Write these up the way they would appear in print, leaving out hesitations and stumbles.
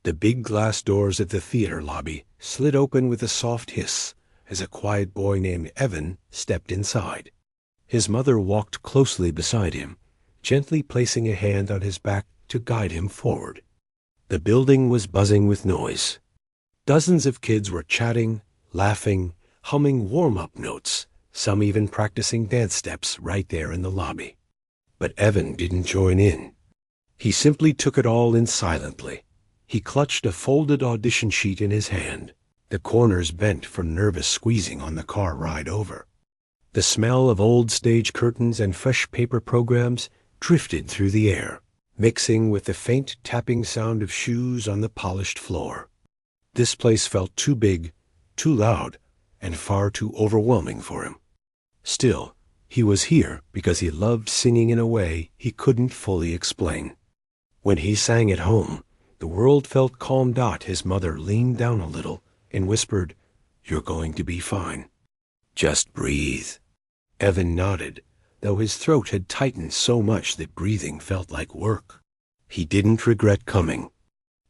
The big glass doors of the theater lobby slid open with a soft hiss as a quiet boy named Evan stepped inside. His mother walked closely beside him, gently placing a hand on his back to guide him forward. The building was buzzing with noise. Dozens of kids were chatting, laughing, humming warm-up notes, some even practicing dance steps right there in the lobby. But Evan didn't join in. He simply took it all in silently. He clutched a folded audition sheet in his hand, the corners bent from nervous squeezing on the car ride over. The smell of old stage curtains and fresh paper programs drifted through the air, mixing with the faint tapping sound of shoes on the polished floor. This place felt too big, too loud, and far too overwhelming for him. Still, he was here because he loved singing in a way he couldn't fully explain. When he sang at home, the world felt calmed out. His mother leaned down a little and whispered, "You're going to be fine. Just breathe." Evan nodded, though his throat had tightened so much that breathing felt like work. He didn't regret coming.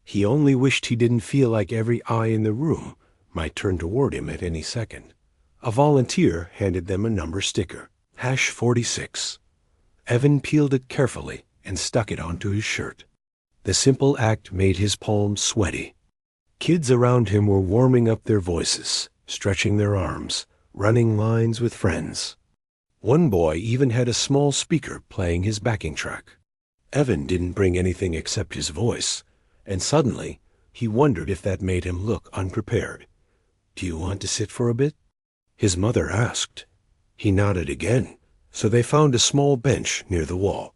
He only wished he didn't feel like every eye in the room might turn toward him at any second. A volunteer handed them a number sticker, #46. Evan peeled it carefully and stuck it onto his shirt. The simple act made his palms sweaty. Kids around him were warming up their voices, stretching their arms, running lines with friends. One boy even had a small speaker playing his backing track. Evan didn't bring anything except his voice, and suddenly he wondered if that made him look unprepared. "Do you want to sit for a bit?" his mother asked. He nodded again, so they found a small bench near the wall.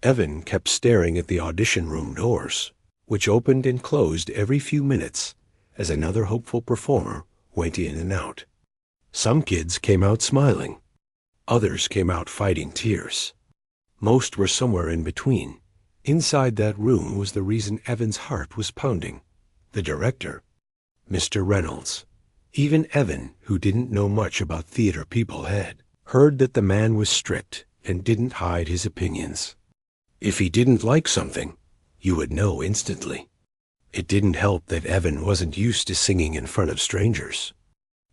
Evan kept staring at the audition room doors, which opened and closed every few minutes as another hopeful performer went in and out. Some kids came out smiling. Others came out fighting tears. Most were somewhere in between. Inside that room was the reason Evan's heart was pounding. The director, Mr. Reynolds. Even Evan, who didn't know much about theater people, had heard that the man was strict and didn't hide his opinions. If he didn't like something, you would know instantly. It didn't help that Evan wasn't used to singing in front of strangers.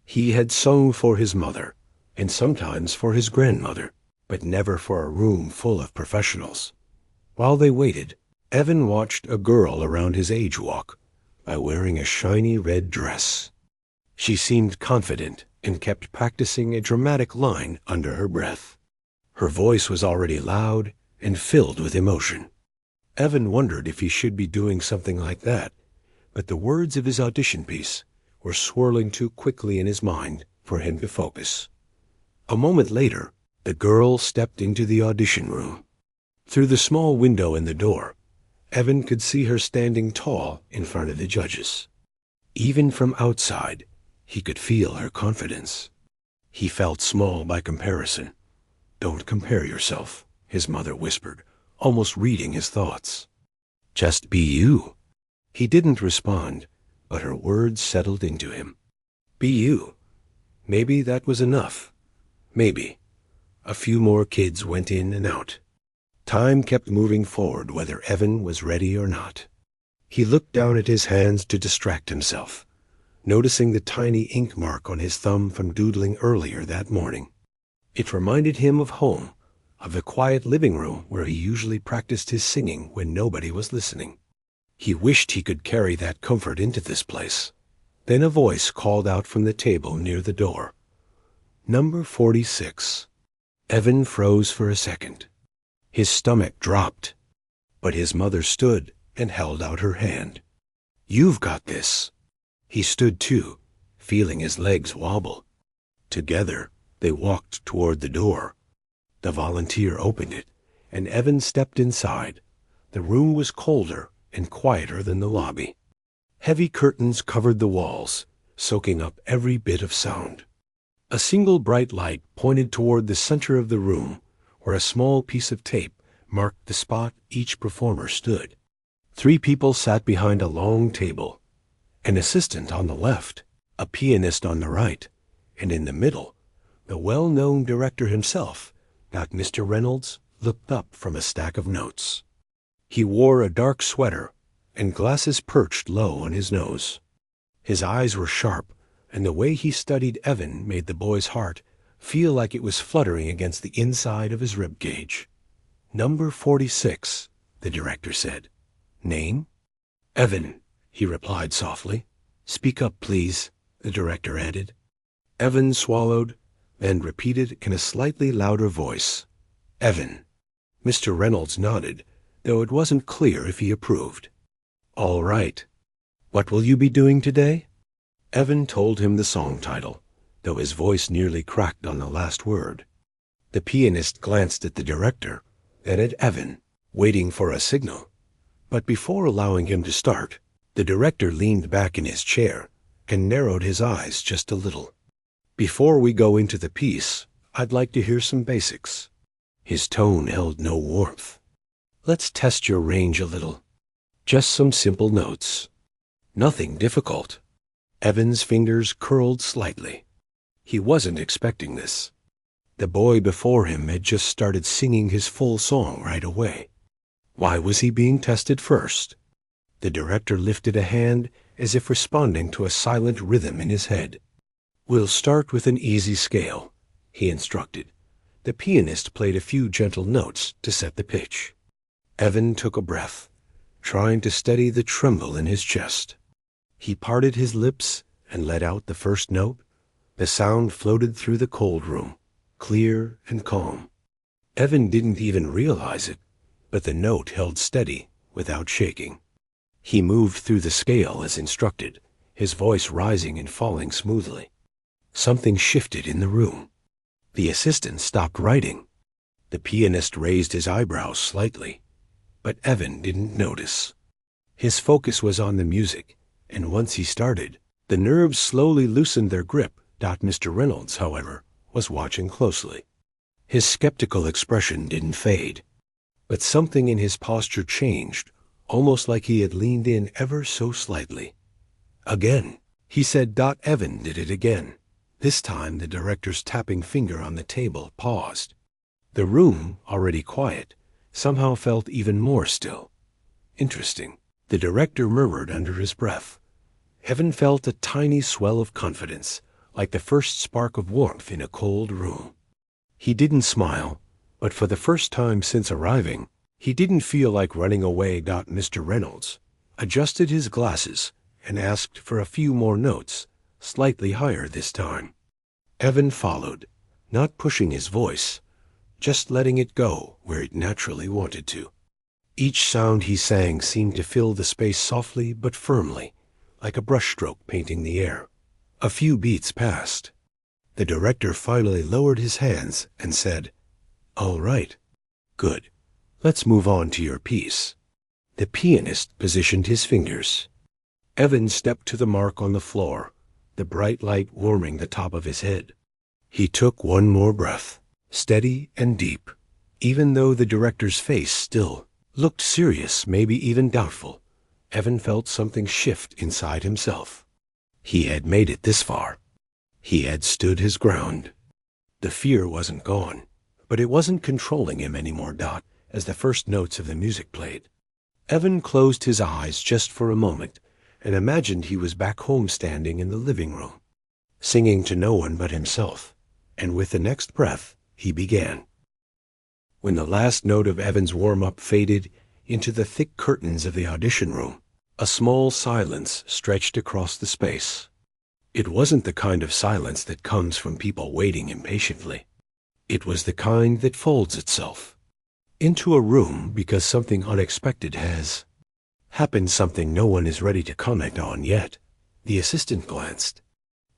He had sung for his mother, and sometimes for his grandmother, but never for a room full of professionals. While they waited, Evan watched a girl around his age walk by wearing a shiny red dress. She seemed confident and kept practicing a dramatic line under her breath. Her voice was already loud and filled with emotion. Evan wondered if he should be doing something like that, but the words of his audition piece were swirling too quickly in his mind for him to focus. A moment later, the girl stepped into the audition room. Through the small window in the door, Evan could see her standing tall in front of the judges. Even from outside, he could feel her confidence. He felt small by comparison. "Don't compare yourself," his mother whispered, almost reading his thoughts. "Just be you." He didn't respond, but her words settled into him. Be you. Maybe that was enough. Maybe. A few more kids went in and out. Time kept moving forward whether Evan was ready or not. He looked down at his hands to distract himself, noticing the tiny ink mark on his thumb from doodling earlier that morning. It reminded him of home, of the quiet living room where he usually practiced his singing when nobody was listening. He wished he could carry that comfort into this place. Then a voice called out from the table near the door. "Number 46. Evan froze for a second. His stomach dropped, but his mother stood and held out her hand. "You've got this." He stood too, feeling his legs wobble. Together, they walked toward the door. The volunteer opened it, and Evan stepped inside. The room was colder and quieter than the lobby. Heavy curtains covered the walls, soaking up every bit of sound. A single bright light pointed toward the center of the room, where a small piece of tape marked the spot each performer stood. 3 people sat behind a long table, an assistant on the left, a pianist on the right, and in the middle, the well-known director himself, Mr. Reynolds, looked up from a stack of notes. He wore a dark sweater and glasses perched low on his nose. His eyes were sharp, and the way he studied Evan made the boy's heart feel like it was fluttering against the inside of his rib cage. "Number 46, the director said. "Name?" "Evan," he replied softly. "Speak up, please," the director added. Evan swallowed, then repeated in a slightly louder voice, "Evan." Mr. Reynolds nodded, though it wasn't clear if he approved. "All right. What will you be doing today?" Evan told him the song title, though his voice nearly cracked on the last word. The pianist glanced at the director, then at Evan, waiting for a signal. But before allowing him to start, the director leaned back in his chair and narrowed his eyes just a little. "Before we go into the piece, I'd like to hear some basics." His tone held no warmth. "Let's test your range a little. Just some simple notes. Nothing difficult." Evan's fingers curled slightly. He wasn't expecting this. The boy before him had just started singing his full song right away. Why was he being tested first? The director lifted a hand as if responding to a silent rhythm in his head. "We'll start with an easy scale," he instructed. The pianist played a few gentle notes to set the pitch. Evan took a breath, trying to steady the tremble in his chest. He parted his lips and let out the first note. The sound floated through the cold room, clear and calm. Evan didn't even realize it, but the note held steady without shaking. He moved through the scale as instructed, his voice rising and falling smoothly. Something shifted in the room. The assistant stopped writing. The pianist raised his eyebrows slightly, but Evan didn't notice. His focus was on the music, and once he started, the nerves slowly loosened their grip. Mr. Reynolds, however, was watching closely. His skeptical expression didn't fade, but something in his posture changed, almost like he had leaned in ever so slightly. "Again," he said. Evan did it again. This time the director's tapping finger on the table paused. The room, already quiet, somehow felt even more still. "Interesting," the director murmured under his breath. Evan felt a tiny swell of confidence, like the first spark of warmth in a cold room. He didn't smile, but for the first time since arriving, he didn't feel like running away. Mr. Reynolds adjusted his glasses and asked for a few more notes, slightly higher this time. Evan followed, not pushing his voice, just letting it go where it naturally wanted to. Each sound he sang seemed to fill the space softly but firmly, like a brushstroke painting the air. A few beats passed. The director finally lowered his hands and said, "All right. Good. Let's move on to your piece." The pianist positioned his fingers. Evan stepped to the mark on the floor, the bright light warming the top of his head. He took one more breath, steady and deep, even though the director's face still looked serious, maybe even doubtful. Evan felt something shift inside himself. He had made it this far. He had stood his ground. The fear wasn't gone, but it wasn't controlling him anymore. As the first notes of the music played, Evan closed his eyes just for a moment and imagined he was back home standing in the living room, singing to no one but himself, and with the next breath, he began. When the last note of Evan's warm-up faded into the thick curtains of the audition room, a small silence stretched across the space. It wasn't the kind of silence that comes from people waiting impatiently. It was the kind that folds itself into a room because something unexpected has happened, something no one is ready to comment on yet. The assistant glanced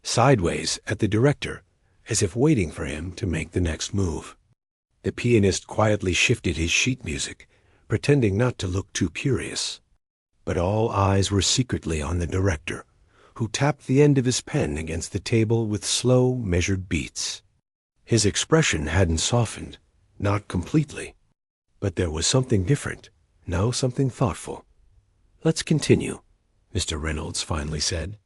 sideways at the director, as if waiting for him to make the next move. The pianist quietly shifted his sheet music, pretending not to look too curious. But all eyes were secretly on the director, who tapped the end of his pen against the table with slow, measured beats. His expression hadn't softened, not completely, but there was something different, now something thoughtful. "Let's continue," Mr. Reynolds finally said.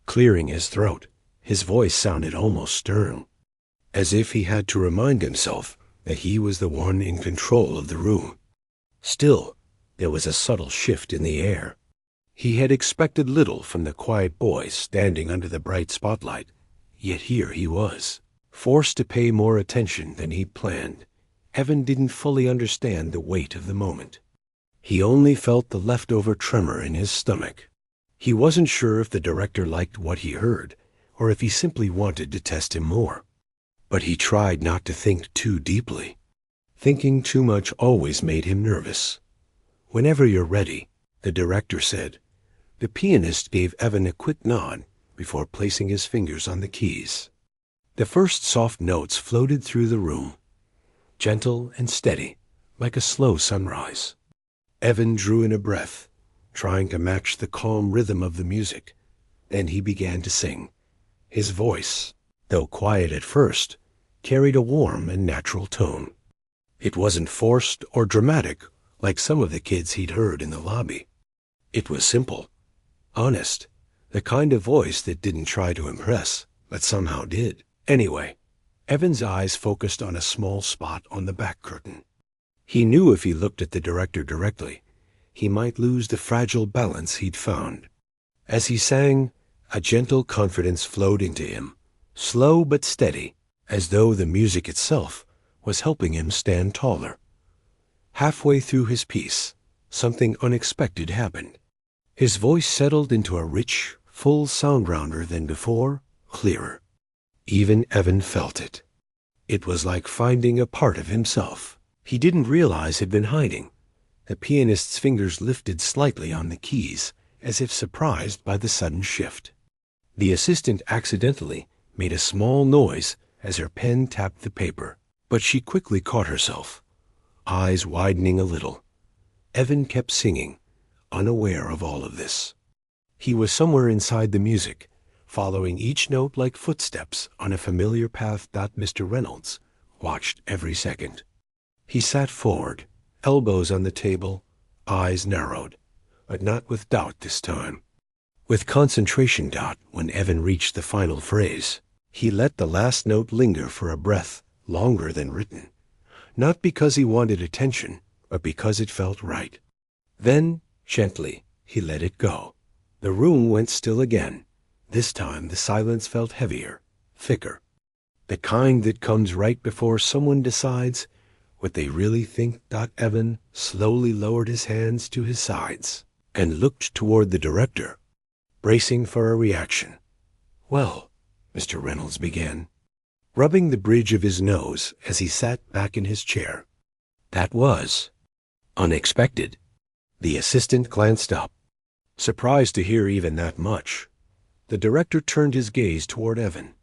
Clearing his throat, his voice sounded almost stern, as if he had to remind himself that he was the one in control of the room. Still, there was a subtle shift in the air, He had expected little from the quiet boy standing under the bright spotlight, yet here he was, forced to pay more attention than he'd planned. Evan didn't fully understand the weight of the moment. He only felt the leftover tremor in his stomach. He wasn't sure if the director liked what he heard, or if he simply wanted to test him more. But he tried not to think too deeply. Thinking too much always made him nervous. "Whenever you're ready," the director said. The pianist gave Evan a quick nod before placing his fingers on the keys. The first soft notes floated through the room, gentle and steady, like a slow sunrise. Evan drew in a breath, trying to match the calm rhythm of the music. Then he began to sing. His voice, though quiet at first, carried a warm and natural tone. It wasn't forced or dramatic like some of the kids he'd heard in the lobby. It was simple, honest, the kind of voice that didn't try to impress, but somehow did. Anyway, Evan's eyes focused on a small spot on the back curtain. He knew if he looked at the director directly, he might lose the fragile balance he'd found. As he sang, a gentle confidence flowed into him, slow but steady, as though the music itself was helping him stand taller. Halfway through his piece, something unexpected happened. His voice settled into a rich, full sound rounder than before, clearer. Even Evan felt it. It was like finding a part of himself he didn't realize had been hiding. The pianist's fingers lifted slightly on the keys, as if surprised by the sudden shift. The assistant accidentally made a small noise as her pen tapped the paper, but she quickly caught herself, eyes widening a little. Evan kept singing, unaware of all of this. He was somewhere inside the music, following each note like footsteps on a familiar path. Mr. Reynolds watched every second. He sat forward, elbows on the table, eyes narrowed, but not with doubt this time. With concentration. When Evan reached the final phrase, he let the last note linger for a breath longer than written, not because he wanted attention, but because it felt right. Then, gently, he let it go. The room went still again. This time the silence felt heavier, thicker, the kind that comes right before someone decides what they really think. Evan slowly lowered his hands to his sides and looked toward the director, bracing for a reaction. "Well," Mr. Reynolds began, rubbing the bridge of his nose as he sat back in his chair. "That was unexpected." The assistant glanced up, surprised to hear even that much. The director turned his gaze toward Evan.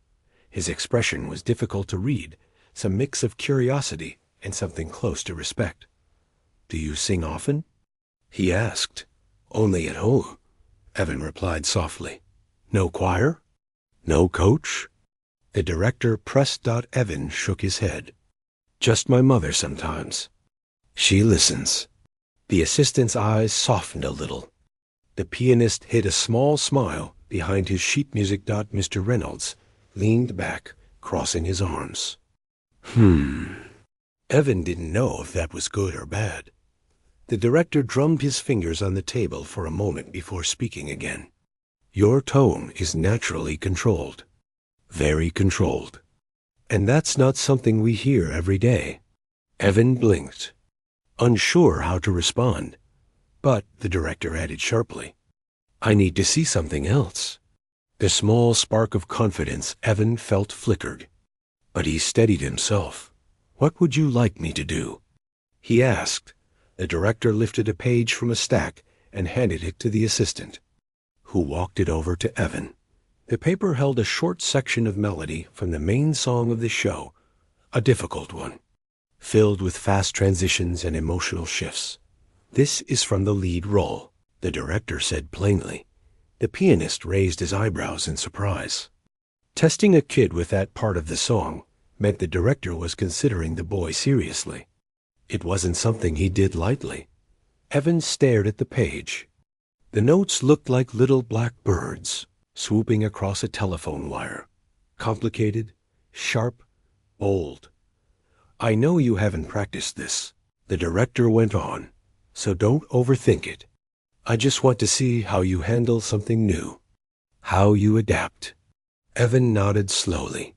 His expression was difficult to read, some mix of curiosity and something close to respect. "Do you sing often?" he asked. "Only at home," Evan replied softly. "No choir? No coach?" The director pressed. Evan shook his head. "Just my mother sometimes. She listens." The assistant's eyes softened a little. The pianist hid a small smile behind his sheet music. Mr. Reynolds leaned back, crossing his arms. Evan didn't know if that was good or bad. The director drummed his fingers on the table for a moment before speaking again. "Your tone is naturally controlled. Very controlled. And that's not something we hear every day." Evan blinked, unsure how to respond. But the director added sharply, "I need to see something else." The small spark of confidence Evan felt flickered. But he steadied himself. "What would you like me to do?" he asked. The director lifted a page from a stack and handed it to the assistant, who walked it over to Evan. The paper held a short section of melody from the main song of the show, a difficult one, filled with fast transitions and emotional shifts. "This is from the lead role," the director said plainly. The pianist raised his eyebrows in surprise. Testing a kid with that part of the song meant the director was considering the boy seriously. It wasn't something he did lightly. Evan stared at the page. The notes looked like little black birds swooping across a telephone wire. Complicated, sharp, bold. "I know you haven't practiced this," the director went on, "so don't overthink it. I just want to see how you handle something new, how you adapt." Evan nodded slowly.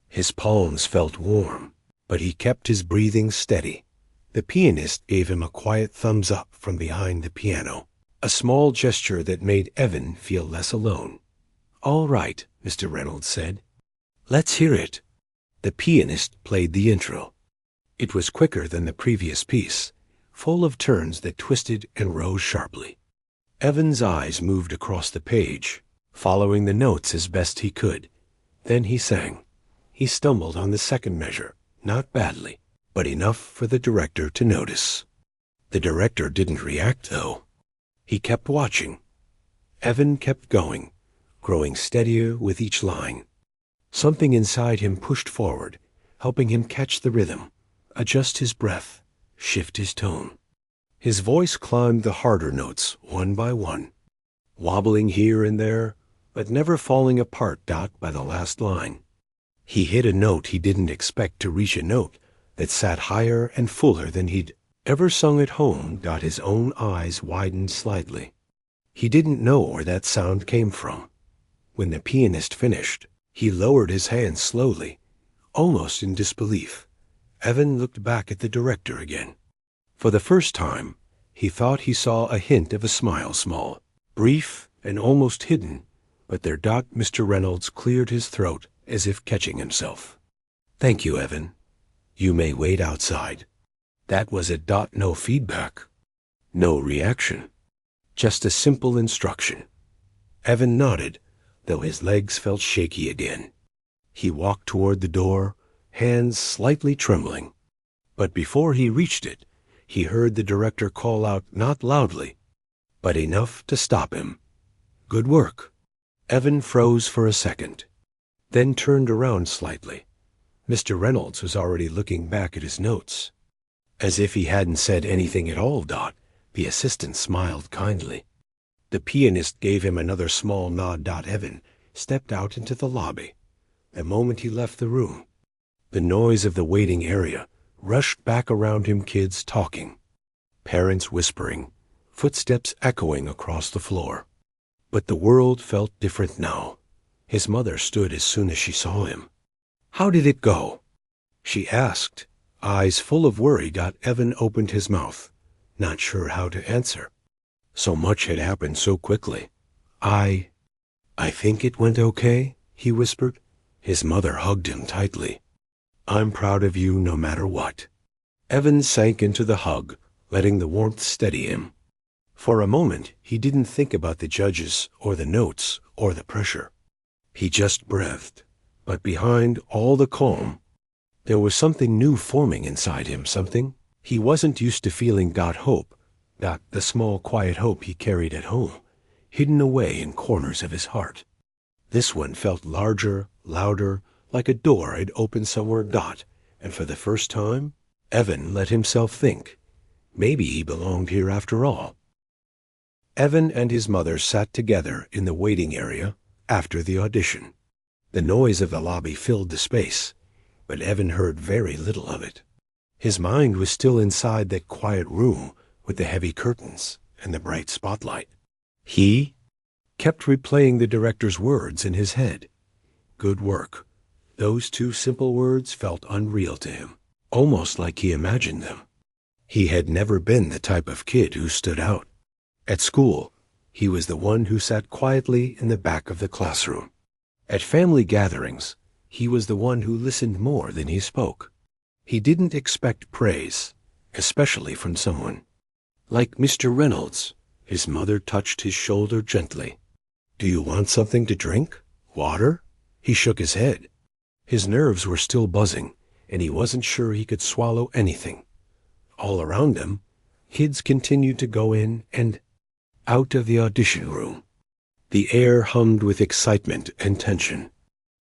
His palms felt warm, but he kept his breathing steady. The pianist gave him a quiet thumbs up from behind the piano, a small gesture that made Evan feel less alone. "All right," Mr. Reynolds said. "Let's hear it." The pianist played the intro. It was quicker than the previous piece, full of turns that twisted and rose sharply. Evan's eyes moved across the page, following the notes as best he could. Then he sang. He stumbled on the second measure, not badly, but enough for the director to notice. The director didn't react, though. He kept watching. Evan kept going, growing steadier with each line. Something inside him pushed forward, helping him catch the rhythm, adjust his breath, shift his tone. His voice climbed the harder notes one by one, wobbling here and there, but never falling apart by the last line. He hit a note he didn't expect to reach, a note that sat higher and fuller than he'd ever sung at home. His own eyes widened slightly. He didn't know where that sound came from. When the pianist finished, he lowered his hands slowly, almost in disbelief. Evan looked back at the director again. For the first time, he thought he saw a hint of a smile, small, brief, and almost hidden, but there. Mr. Reynolds cleared his throat as if catching himself. "Thank you, Evan. You may wait outside." That was it. No feedback, no reaction, just a simple instruction. Evan nodded, though his legs felt shaky again. He walked toward the door, hands slightly trembling. But before he reached it, he heard the director call out, not loudly, but enough to stop him. "Good work." Evan froze for a second, then turned around slightly. Mr. Reynolds was already looking back at his notes. As if he hadn't said anything at all, the assistant smiled kindly. The pianist gave him another small nod. Evan stepped out into the lobby. The moment he left the room, the noise of the waiting area rushed back around him, kids talking, parents whispering, footsteps echoing across the floor. But the world felt different now. His mother stood as soon as she saw him. "How did it go?" she asked, eyes full of worry. Evan opened his mouth, not sure how to answer. So much had happened so quickly. I think it went okay," he whispered. His mother hugged him tightly. "I'm proud of you no matter what." Evan sank into the hug, letting the warmth steady him. For a moment, he didn't think about the judges or the notes or the pressure. He just breathed. But behind all the calm, there was something new forming inside him, something he wasn't used to feeling. Hope, the small quiet hope he carried at home, hidden away in corners of his heart. This one felt larger, louder, like a door had opened somewhere. And for the first time, Evan let himself think, maybe he belonged here after all. Evan and his mother sat together in the waiting area after the audition. The noise of the lobby filled the space, but Evan heard very little of it. His mind was still inside that quiet room with the heavy curtains and the bright spotlight. He kept replaying the director's words in his head. Good work. Those two simple words felt unreal to him, almost like he imagined them. He had never been the type of kid who stood out. At school, he was the one who sat quietly in the back of the classroom. At family gatherings, he was the one who listened more than he spoke. He didn't expect praise, especially from someone like Mr. Reynolds. His mother touched his shoulder gently. "Do you want something to drink? Water?" He shook his head. His nerves were still buzzing, and he wasn't sure he could swallow anything. All around him, kids continued to go in and out of the audition room. The air hummed with excitement and tension.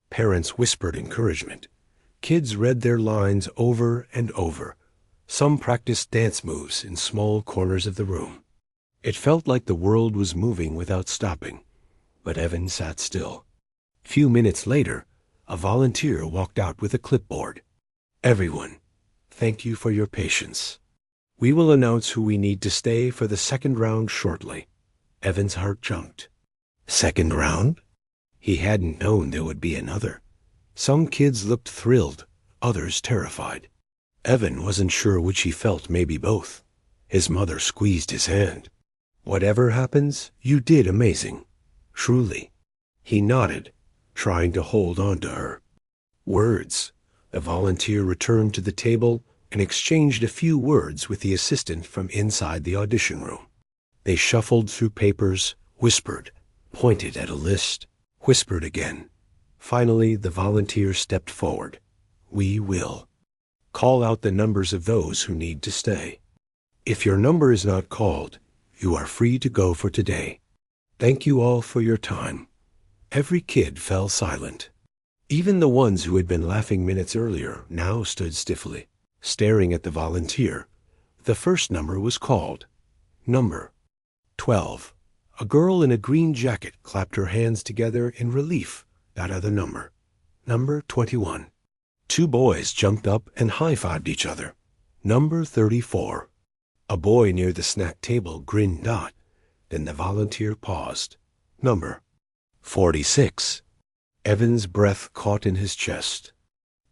Parents whispered encouragement. Kids read their lines over and over. Some practiced dance moves in small corners of the room. It felt like the world was moving without stopping, but Evan sat still. Few minutes later, a volunteer walked out with a clipboard. "Everyone, thank you for your patience. We will announce who we need to stay for the second round shortly." Evan's heart jumped. Second round? He hadn't known there would be another. Some kids looked thrilled, others terrified. Evan wasn't sure which he felt, maybe both. His mother squeezed his hand. Whatever happens, you did amazing. Truly. He nodded, trying to hold on to her. Words. The volunteer returned to the table and exchanged a few words with the assistant from inside the audition room. They shuffled through papers, whispered, pointed at a list, whispered again. Finally, the volunteer stepped forward. We will. Call out the numbers of those who need to stay. If your number is not called, you are free to go for today. Thank you all for your time. Every kid fell silent. Even the ones who had been laughing minutes earlier now stood stiffly, staring at the volunteer. The first number was called. Number 12. A girl in a green jacket clapped her hands together in relief. That other number. Number 21. Two boys jumped up and high-fived each other. Number 34. A boy near the snack table grinned out. Then the volunteer paused. Number 46. Evan's breath caught in his chest.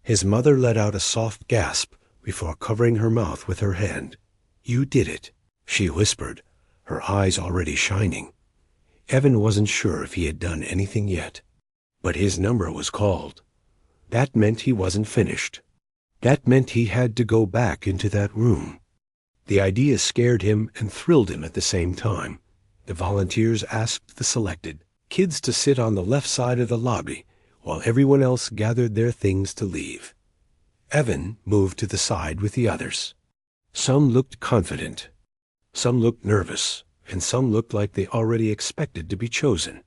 His mother let out a soft gasp before covering her mouth with her hand. You did it, she whispered, her eyes already shining. Evan wasn't sure if he had done anything yet. But his number was called. That meant he wasn't finished. That meant he had to go back into that room. The idea scared him and thrilled him at the same time. The volunteers asked the selected kids to sit on the left side of the lobby while everyone else gathered their things to leave. Evan moved to the side with the others. Some looked confident. Some looked nervous, and some looked like they already expected to be chosen.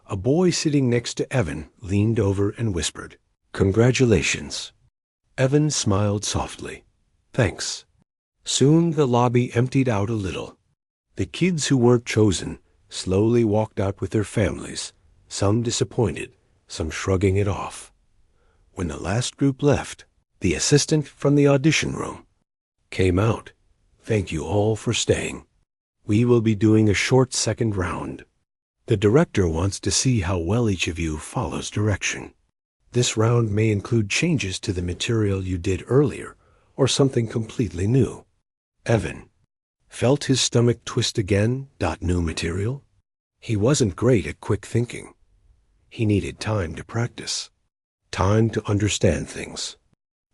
A boy sitting next to Evan leaned over and whispered, Congratulations. Evan smiled softly. Thanks. Soon the lobby emptied out a little. The kids who weren't chosen slowly walked out with their families, some disappointed, some shrugging it off. When the last group left, the assistant from the audition room came out. Thank you all for staying. We will be doing a short second round. The director wants to see how well each of you follows direction. This round may include changes to the material you did earlier, or something completely new. Evan felt his stomach twist again. New material? He wasn't great at quick thinking. He needed time to practice, time to understand things.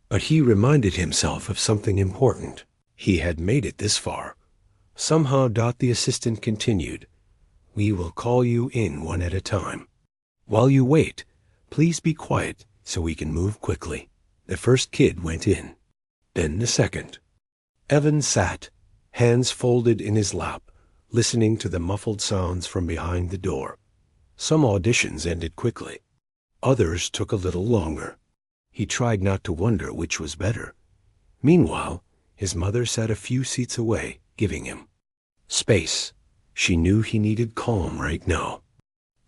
But he reminded himself of something important. He had made it this far. Somehow. The assistant continued. We will call you in one at a time. While you wait, please be quiet so we can move quickly. The first kid went in. Then the second. Evan sat, hands folded in his lap, listening to the muffled sounds from behind the door. Some auditions ended quickly. Others took a little longer. He tried not to wonder which was better. Meanwhile, his mother sat a few seats away, giving him space. She knew he needed calm right now.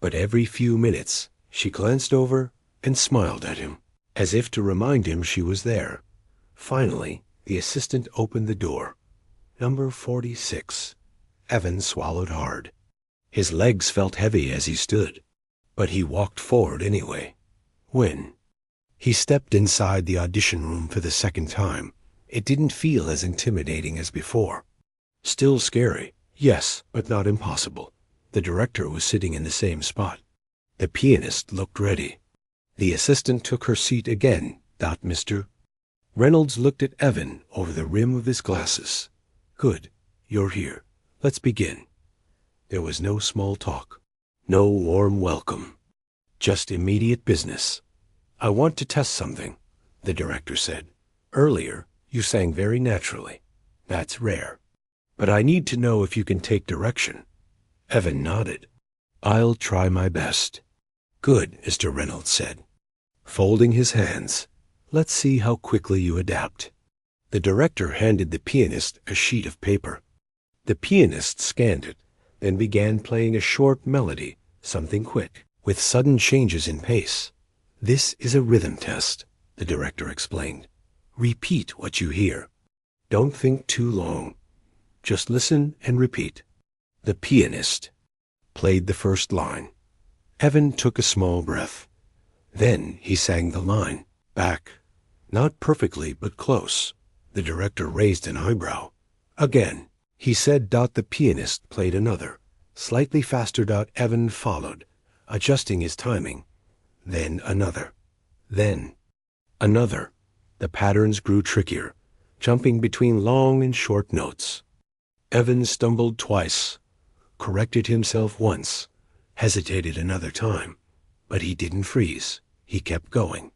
But every few minutes, she glanced over and smiled at him, as if to remind him she was there. Finally, the assistant opened the door. Number 46. Evan swallowed hard. His legs felt heavy as he stood, but he walked forward anyway. When he stepped inside the audition room for the second time, it didn't feel as intimidating as before. Still scary, yes, but not impossible. The director was sitting in the same spot. The pianist looked ready. The assistant took her seat again. Mr. Reynolds looked at Evan over the rim of his glasses. Good, you're here. Let's begin. There was no small talk, no warm welcome, just immediate business. I want to test something, the director said. Earlier, you sang very naturally. That's rare. But I need to know if you can take direction. Evan nodded. I'll try my best. Good, Mr. Reynolds said, folding his hands. Let's see how quickly you adapt. The director handed the pianist a sheet of paper. The pianist scanned it, then began playing a short melody, something quick, with sudden changes in pace. This is a rhythm test, the director explained. Repeat what you hear. Don't think too long. Just listen and repeat. The pianist played the first line. Evan took a small breath. Then he sang the line, back. Not perfectly, but close. The director raised an eyebrow. Again, he said. The pianist played another, slightly faster. Evan followed, adjusting his timing. Then another. Then another. The patterns grew trickier, jumping between long and short notes. Evan stumbled twice, corrected himself once, hesitated another time, but he didn't freeze. He kept going.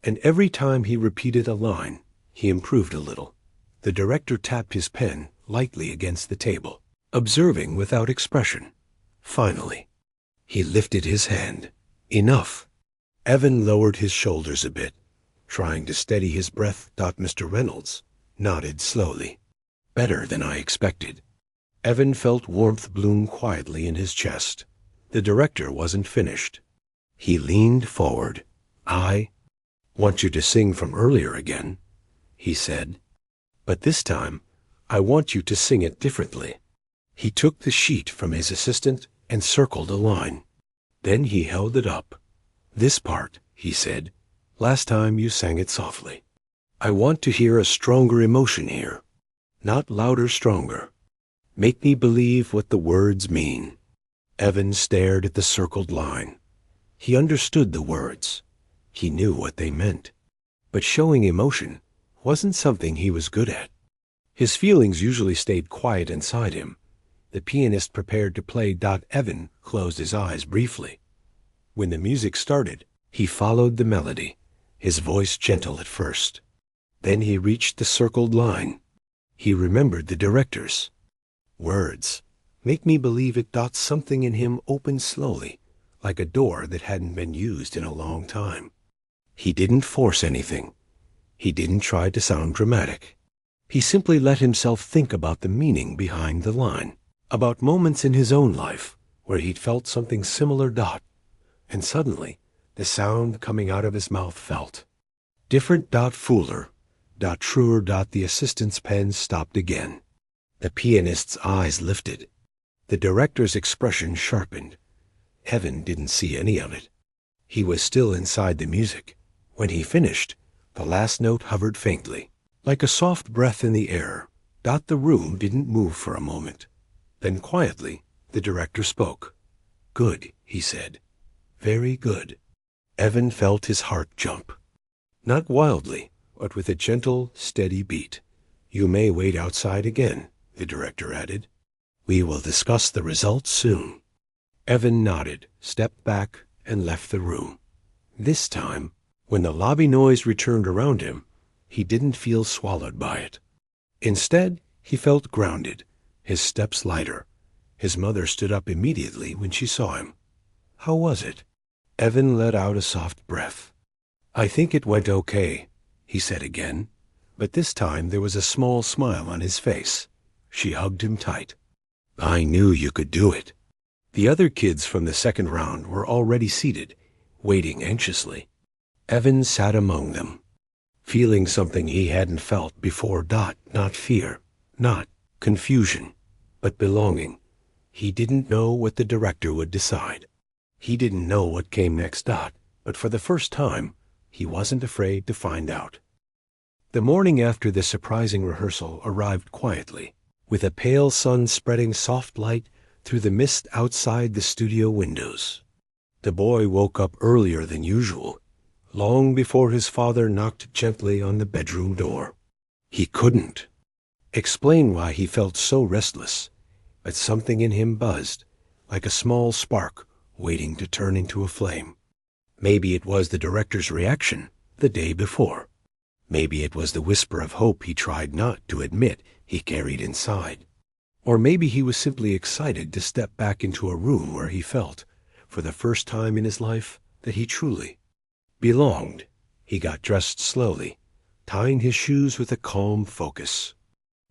And every time he repeated a line, he improved a little. The director tapped his pen lightly against the table, observing without expression. Finally, he lifted his hand. Enough. Evan lowered his shoulders a bit, trying to steady his breath. Mr. Reynolds nodded slowly. Better than I expected. Evan felt warmth bloom quietly in his chest. The director wasn't finished. He leaned forward. I want you to sing from earlier again, he said. But this time, I want you to sing it differently. He took the sheet from his assistant and circled a line. Then he held it up. This part, he said, last time you sang it softly. I want to hear a stronger emotion here. Not louder, stronger. Make me believe what the words mean. Evan stared at the circled line. He understood the words. He knew what they meant. But showing emotion wasn't something he was good at. His feelings usually stayed quiet inside him. The pianist prepared to play. Evan closed his eyes briefly. When the music started, he followed the melody, his voice gentle at first. Then he reached the circled line. He remembered the director's words. Make me believe it. Something in him opened slowly, like a door that hadn't been used in a long time. He didn't force anything. He didn't try to sound dramatic. He simply let himself think about the meaning behind the line, about moments in his own life where he'd felt something similar. And suddenly, the sound coming out of his mouth felt different. Fuller. Truer. The assistant's pen stopped again. The pianist's eyes lifted. The director's expression sharpened. Evan didn't see any of it. He was still inside the music. When he finished, the last note hovered faintly, like a soft breath in the air. The room didn't move for a moment. Then quietly, the director spoke. Good, he said. Very good. Evan felt his heart jump. Not wildly, but with a gentle, steady beat. You may wait outside again, the director added. We will discuss the results soon. Evan nodded, stepped back, and left the room. This time, when the lobby noise returned around him, he didn't feel swallowed by it. Instead, he felt grounded, his steps lighter. His mother stood up immediately when she saw him. How was it? Evan let out a soft breath. I think it went okay, he said again, but this time there was a small smile on his face. She hugged him tight. I knew you could do it. The other kids from the second round were already seated, waiting anxiously. Evan sat among them, feeling something he hadn't felt before. Not fear, not confusion, but belonging. He didn't know what the director would decide. He didn't know what came next. But for the first time, he wasn't afraid to find out. The morning after the surprising rehearsal arrived quietly, with a pale sun spreading soft light through the mist outside the studio windows. The boy woke up earlier than usual, long before his father knocked gently on the bedroom door. He couldn't explain why he felt so restless, but something in him buzzed, like a small spark waiting to turn into a flame. Maybe it was the director's reaction the day before. Maybe it was the whisper of hope he tried not to admit he carried inside. Or maybe he was simply excited to step back into a room where he felt, for the first time in his life, that he truly belonged. He got dressed slowly, tying his shoes with a calm focus.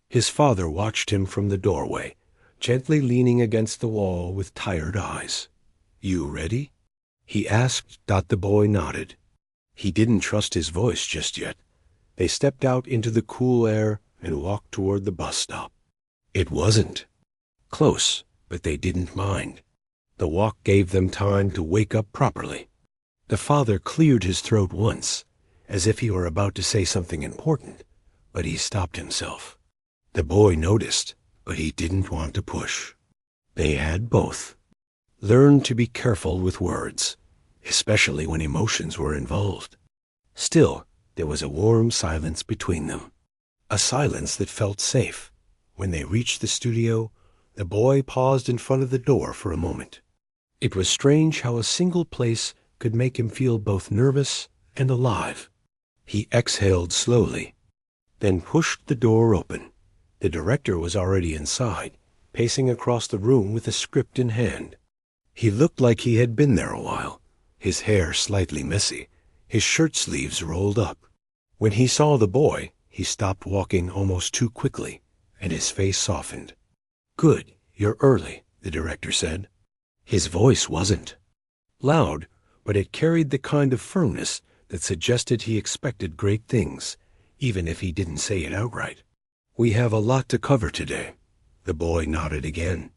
His father watched him from the doorway, gently leaning against the wall with tired eyes. You ready? He asked. The boy nodded. He didn't trust his voice just yet. They stepped out into the cool air and walked toward the bus stop. It wasn't close, but they didn't mind. The walk gave them time to wake up properly. The father cleared his throat once, as if he were about to say something important, but he stopped himself. The boy noticed, but he didn't want to push. They had both learned to be careful with words, especially when emotions were involved. Still, there was a warm silence between them, a silence that felt safe. When they reached the studio, the boy paused in front of the door for a moment. It was strange how a single place could make him feel both nervous and alive. He exhaled slowly, then pushed the door open. The director was already inside, pacing across the room with a script in hand. He looked like he had been there a while, his hair slightly messy, his shirt sleeves rolled up. When he saw the boy, he stopped walking almost too quickly, and his face softened. "Good, you're early," the director said. His voice wasn't loud, but it carried the kind of firmness that suggested he expected great things, even if he didn't say it outright. "We have a lot to cover today." The boy nodded again.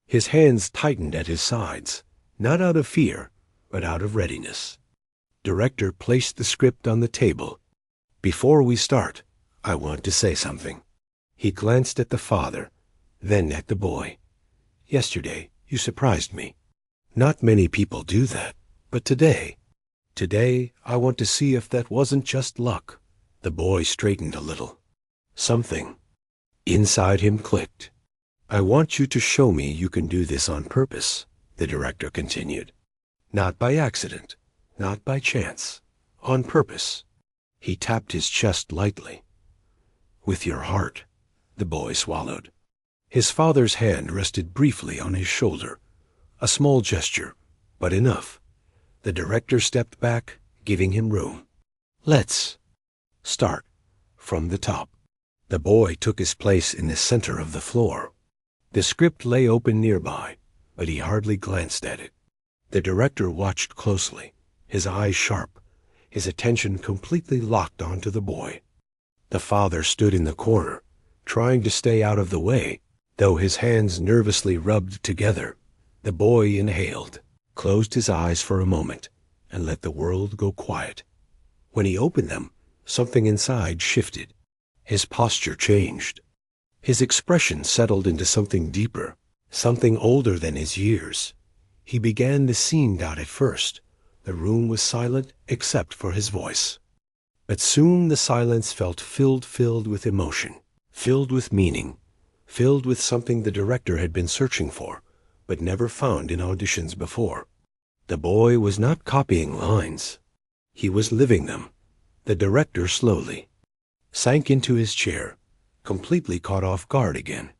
His hands tightened at his sides, not out of fear, but out of readiness. Director placed the script on the table. "Before we start, I want to say something." He glanced at the father, then at the boy. "Yesterday, you surprised me. Not many people do that, but today I want to see if that wasn't just luck." The boy straightened a little. Something inside him clicked. "I want you to show me you can do this on purpose," the director continued. "Not by accident, not by chance, on purpose." He tapped his chest lightly. "With your heart." The boy swallowed. His father's hand rested briefly on his shoulder. A small gesture, but enough. The director stepped back, giving him room. "Let's start from the top." The boy took his place in the center of the floor. The script lay open nearby, but he hardly glanced at it. The director watched closely, his eyes sharp, his attention completely locked onto the boy. The father stood in the corner, trying to stay out of the way, though his hands nervously rubbed together. The boy inhaled, closed his eyes for a moment, and let the world go quiet. When he opened them, something inside shifted. His posture changed. His expression settled into something deeper, something older than his years. He began the scene out at first. The room was silent except for his voice. But soon the silence felt filled with emotion, filled with meaning, filled with something the director had been searching for, but never found in auditions before. The boy was not copying lines. He was living them. The director slowly sank into his chair, completely caught off guard again.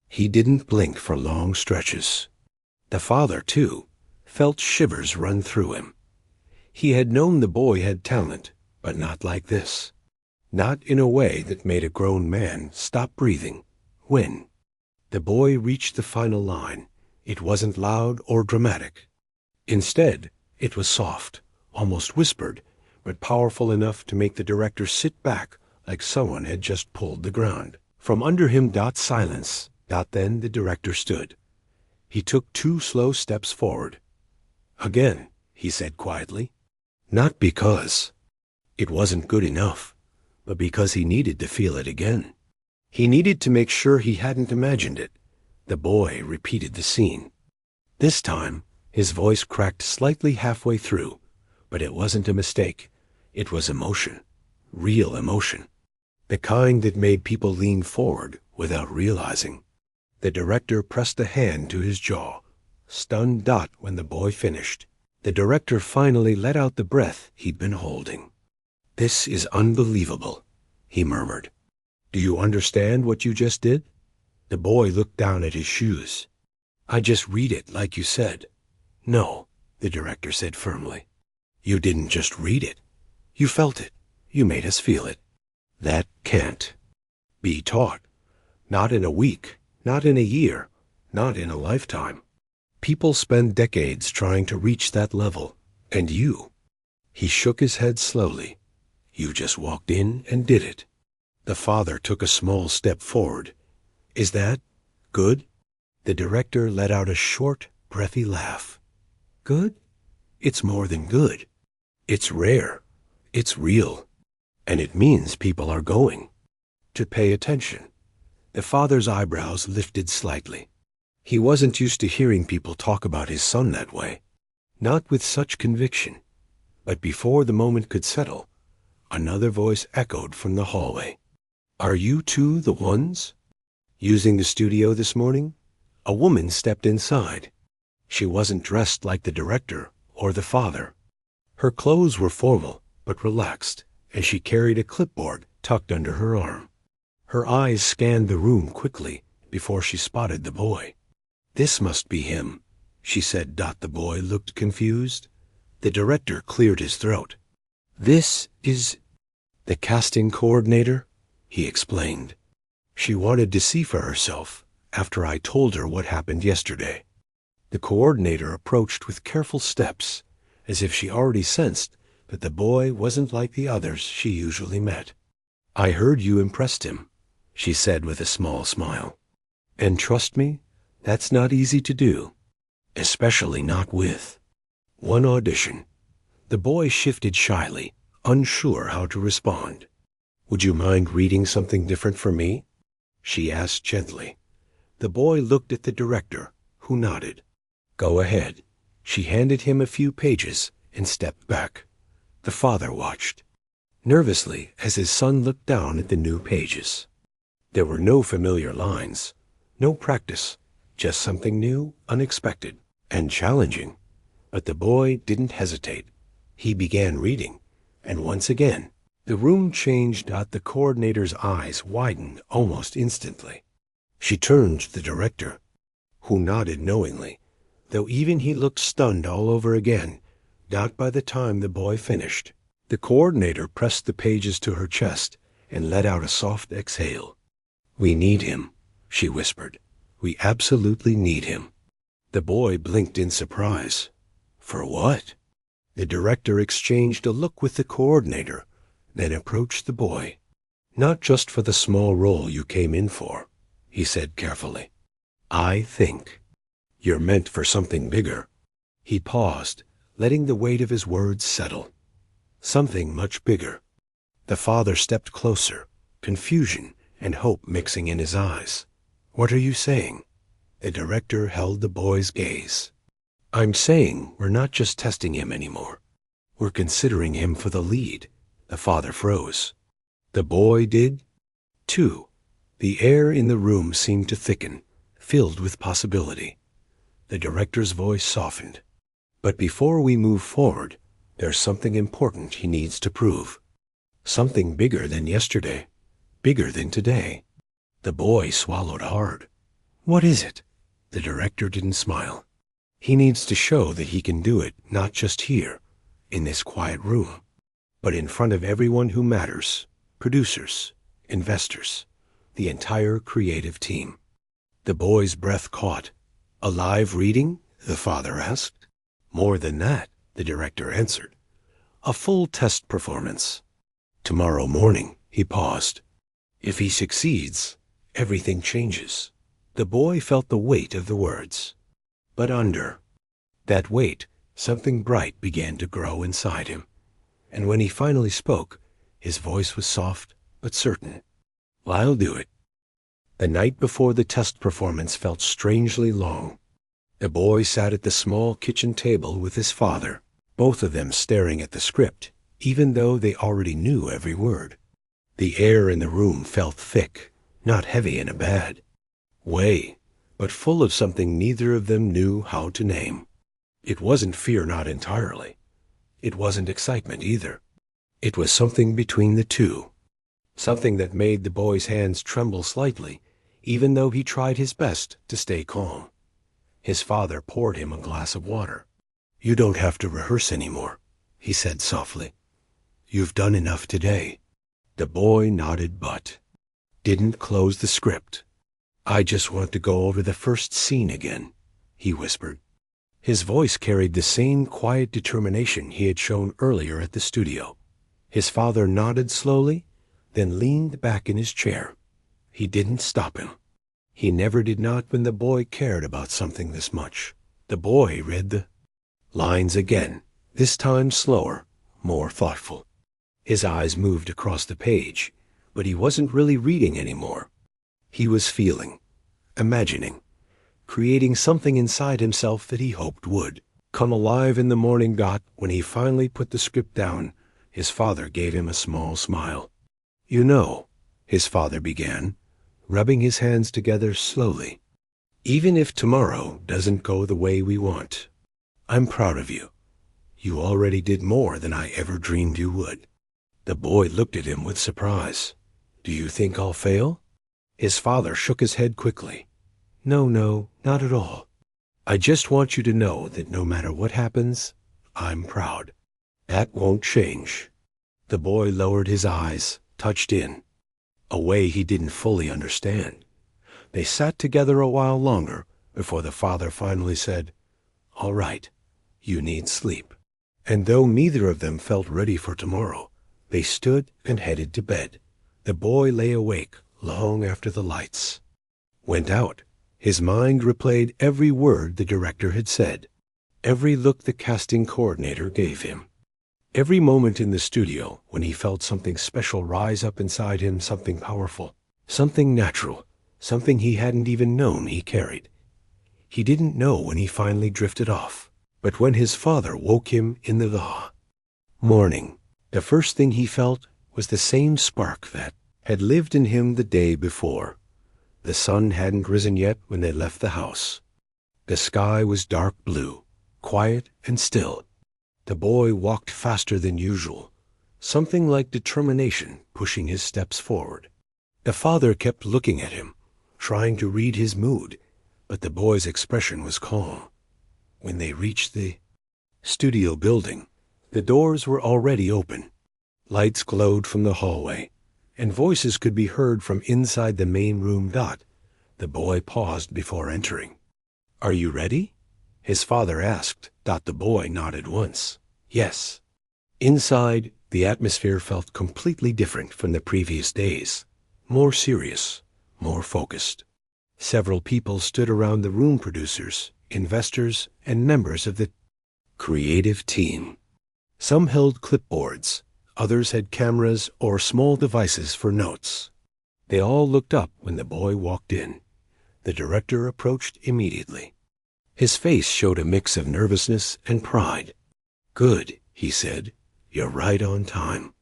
He didn't blink for long stretches. The father, too, felt shivers run through him. He had known the boy had talent, but not like this. Not in a way that made a grown man stop breathing. When the boy reached the final line, it wasn't loud or dramatic. Instead, it was soft, almost whispered, but powerful enough to make the director sit back like someone had just pulled the ground from under him. Silence. Then the director stood. He took 2 slow steps forward. "Again," he said quietly. Not because it wasn't good enough, but because he needed to feel it again. He needed to make sure he hadn't imagined it. The boy repeated the scene. This time, his voice cracked slightly halfway through, but it wasn't a mistake. It was emotion, real emotion, the kind that made people lean forward without realizing. The director pressed a hand to his jaw, stunned. When the boy finished, the director finally let out the breath he'd been holding. "This is unbelievable," he murmured. "Do you understand what you just did?" The boy looked down at his shoes. "I just read it like you said." "No," the director said firmly. "You didn't just read it. You felt it. You made us feel it. That can't be taught. Not in a week, not in a year, not in a lifetime. People spend decades trying to reach that level, and you—" He shook his head slowly. "You just walked in and did it." The father took a small step forward. "Is that good?" The director let out a short, breathy laugh. Good? It's more than good. It's rare. It's real. And it means people are going to pay attention. The father's eyebrows lifted slightly. He wasn't used to hearing people talk about his son that way. Not with such conviction. But before the moment could settle, another voice echoed from the hallway. Are you two the ones using the studio this morning? A woman stepped inside. She wasn't dressed like the director or the father. Her clothes were formal but relaxed, and she carried a clipboard tucked under her arm. Her eyes scanned the room quickly before she spotted the boy. This must be him, she said. The boy looked confused. The director cleared his throat. This is the casting coordinator, he explained. She wanted to see for herself after I told her what happened yesterday. The coordinator approached with careful steps, as if she already sensed that the boy wasn't like the others she usually met. I heard you impressed him, she said with a small smile. And trust me, that's not easy to do, especially not with one audition. The boy shifted shyly, unsure how to respond. Would you mind reading something different for me? She asked gently. The boy looked at the director, who nodded. Go ahead. She handed him a few pages and stepped back. The father watched nervously as his son looked down at the new pages. There were no familiar lines, no practice, just something new, unexpected, and challenging. But the boy didn't hesitate. He began reading, and once again, the room changed. The coordinator's eyes widened almost instantly. She turned to the director, who nodded knowingly, though even he looked stunned all over again. By the time the boy finished, the coordinator pressed the pages to her chest and let out a soft exhale. We need him, she whispered. We absolutely need him. The boy blinked in surprise. For what? The director exchanged a look with the coordinator, then approached the boy. Not just for the small role you came in for, he said carefully. I think you're meant for something bigger. He paused, letting the weight of his words settle. Something much bigger. The father stepped closer, confusion and hope mixing in his eyes. What are you saying? The director held the boy's gaze. I'm saying we're not just testing him anymore. We're considering him for the lead. The father froze. The boy did, too. The air in the room seemed to thicken, filled with possibility. The director's voice softened. But before we move forward, there's something important he needs to prove. Something bigger than yesterday, bigger than today. The boy swallowed hard. What is it? The director didn't smile. He needs to show that he can do it, not just here, in this quiet room, but in front of everyone who matters, producers, investors, the entire creative team. The boy's breath caught. A live reading? The father asked. More than that, the director answered. A full test performance. Tomorrow morning, he paused. If he succeeds, everything changes. The boy felt the weight of the words. But under that weight, something bright began to grow inside him. And when he finally spoke, his voice was soft but certain. I'll do it. The night before the test performance felt strangely long. The boy sat at the small kitchen table with his father, both of them staring at the script, even though they already knew every word. The air in the room felt thick, not heavy in a bad way, but full of something neither of them knew how to name. It wasn't fear, not entirely. It wasn't excitement either. It was something between the two. Something that made the boy's hands tremble slightly, even though he tried his best to stay calm. His father poured him a glass of water. You don't have to rehearse anymore, he said softly. You've done enough today. The boy nodded but didn't close the script. I just want to go over the first scene again, he whispered. His voice carried the same quiet determination he had shown earlier at the studio. His father nodded slowly, then leaned back in his chair. He didn't stop him. He never did, not when the boy cared about something this much. The boy read the lines again, this time slower, more thoughtful. His eyes moved across the page, but he wasn't really reading anymore. He was feeling, imagining, creating something inside himself that he hoped would come alive in the morning. When he finally put the script down, his father gave him a small smile. "You know," his father began, rubbing his hands together slowly, "even if tomorrow doesn't go the way we want, I'm proud of you. You already did more than I ever dreamed you would." The boy looked at him with surprise. "Do you think I'll fail?" His father shook his head quickly. "No, not at all. I just want you to know that no matter what happens, I'm proud. That won't change." The boy lowered his eyes, touched in, a way he didn't fully understand. They sat together a while longer before the father finally said, "All right, you need sleep." And though neither of them felt ready for tomorrow, they stood and headed to bed. The boy lay awake long after the lights went out. His mind replayed every word the director had said, every look the casting coordinator gave him, every moment in the studio when he felt something special rise up inside him, something powerful, something natural, something he hadn't even known he carried. He didn't know when he finally drifted off, but when his father woke him in the morning, the first thing he felt was the same spark that had lived in him the day before. The sun hadn't risen yet when they left the house. The sky was dark blue, quiet and still. The boy walked faster than usual, something like determination pushing his steps forward. The father kept looking at him, trying to read his mood, but the boy's expression was calm. When they reached the studio building, the doors were already open. Lights glowed from the hallway, and voices could be heard from inside the main room. The boy paused before entering. "Are you ready?" his father asked. The boy nodded once. "Yes." Inside, the atmosphere felt completely different from the previous days. More serious, more focused. Several people stood around the room: producers, investors, and members of the creative team. Some held clipboards, others had cameras or small devices for notes. They all looked up when the boy walked in. The director approached immediately. His face showed a mix of nervousness and pride. "Good," he said. "You're right on time."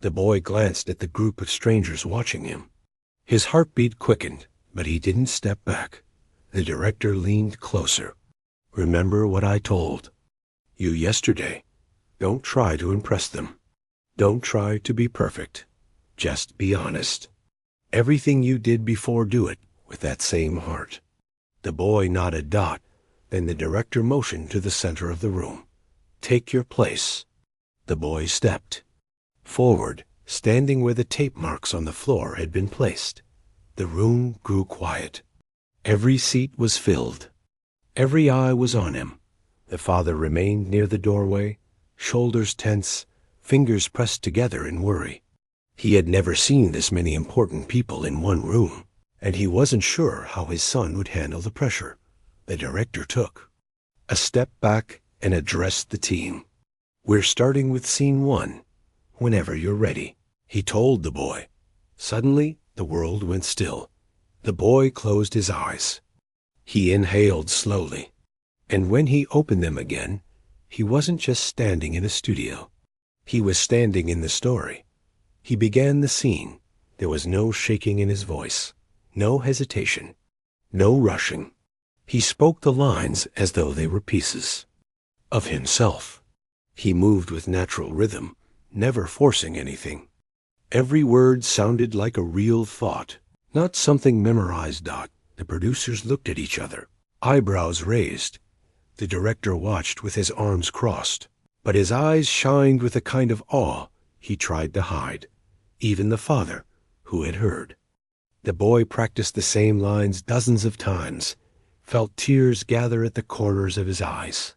The boy glanced at the group of strangers watching him. His heartbeat quickened, but he didn't step back. The director leaned closer. "Remember what I told you yesterday. Don't try to impress them. Don't try to be perfect. Just be honest. Everything you did before, do it with that same heart." The boy nodded. Then the director motioned to the center of the room. "Take your place." The boy stepped forward, standing where the tape marks on the floor had been placed. The room grew quiet. Every seat was filled. Every eye was on him. The father remained near the doorway, shoulders tense, fingers pressed together in worry. He had never seen this many important people in one room, and he wasn't sure how his son would handle the pressure. The director took a step back and addressed the team. "We're starting with scene 1. Whenever you're ready," he told the boy. Suddenly, the world went still. The boy closed his eyes. He inhaled slowly, and when he opened them again, he wasn't just standing in a studio. He was standing in the story. He began the scene. There was no shaking in his voice, no hesitation, no rushing. He spoke the lines as though they were pieces of himself. He moved with natural rhythm, never forcing anything. Every word sounded like a real thought, not something memorized. The producers looked at each other, eyebrows raised. The director watched with his arms crossed, but his eyes shined with a kind of awe he tried to hide. Even the father, who had heard the boy practiced the same lines dozens of times, felt tears gather at the corners of his eyes.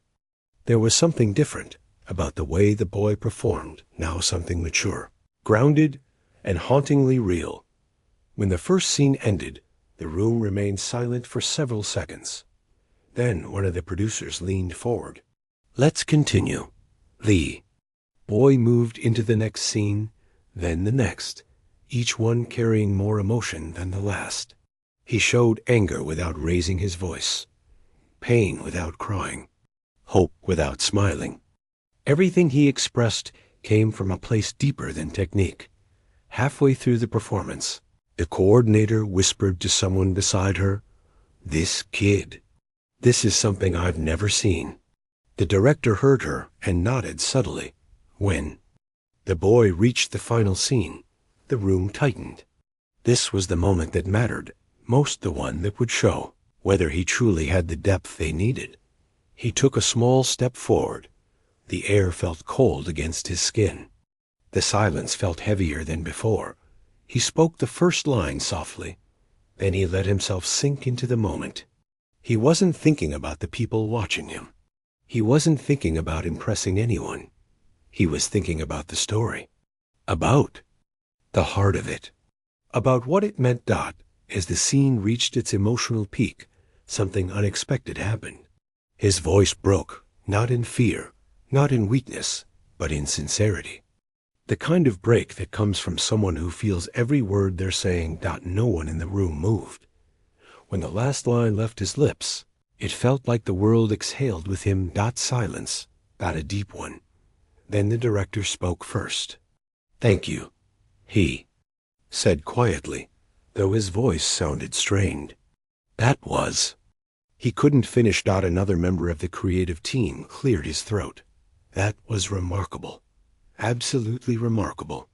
There was something different about the way the boy performed, now something mature, grounded, and hauntingly real. When the first scene ended, the room remained silent for several seconds. Then one of the producers leaned forward. "Let's continue." The boy moved into the next scene, then the next, each one carrying more emotion than the last. He showed anger without raising his voice, pain without crying, hope without smiling. Everything he expressed came from a place deeper than technique. Halfway through the performance, the coordinator whispered to someone beside her, "This kid. This is something I've never seen." The director heard her and nodded subtly. When the boy reached the final scene, the room tightened. This was the moment that mattered, most the one that would show whether he truly had the depth they needed. He took a small step forward. The air felt cold against his skin. The silence felt heavier than before. He spoke the first line softly. Then he let himself sink into the moment. He wasn't thinking about the people watching him. He wasn't thinking about impressing anyone. He was thinking about the story. About the heart of it. About what it meant. As the scene reached its emotional peak, something unexpected happened. His voice broke, not in fear, not in weakness, but in sincerity. The kind of break that comes from someone who feels every word they're saying. No one in the room moved. When the last line left his lips, it felt like the world exhaled with him. Silence, a deep one. Then the director spoke first. "Thank you," he said quietly, though his voice sounded strained. That was. He couldn't finish. Another member of the creative team cleared his throat. "That was remarkable. Absolutely remarkable."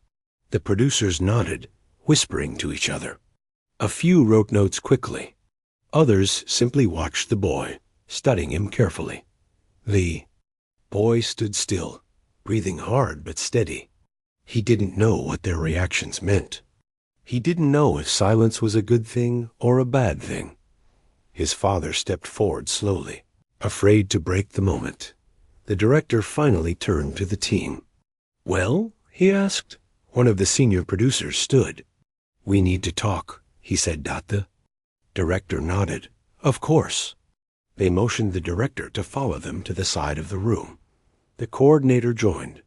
The producers nodded, whispering to each other. A few wrote notes quickly. Others simply watched the boy, studying him carefully. The boy stood still, breathing hard but steady. He didn't know what their reactions meant. He didn't know if silence was a good thing or a bad thing. His father stepped forward slowly, afraid to break the moment. The director finally turned to the team. "Well?" he asked. One of the senior producers stood. "We need to talk," he said. The director nodded. "Of course." They motioned the director to follow them to the side of the room. The coordinator joined.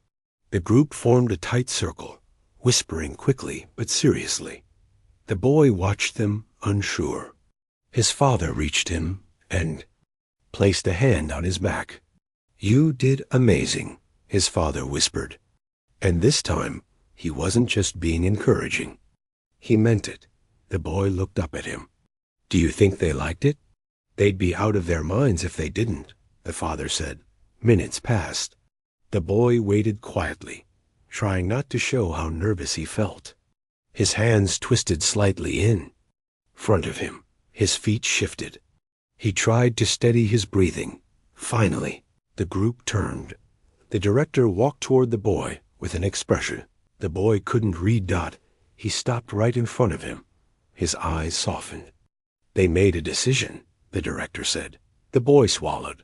The group formed a tight circle, whispering quickly but seriously. The boy watched them, unsure. His father reached him and placed a hand on his back. "You did amazing," his father whispered. And this time, he wasn't just being encouraging. He meant it. The boy looked up at him. "Do you think they liked it?" "They'd be out of their minds if they didn't," the father said. Minutes passed. The boy waited quietly, trying not to show how nervous he felt. His hands twisted slightly in front of him. His feet shifted. He tried to steady his breathing. Finally, the group turned. The director walked toward the boy with an expression. The boy couldn't read. He stopped right in front of him. His eyes softened. "They made a decision," the director said. The boy swallowed.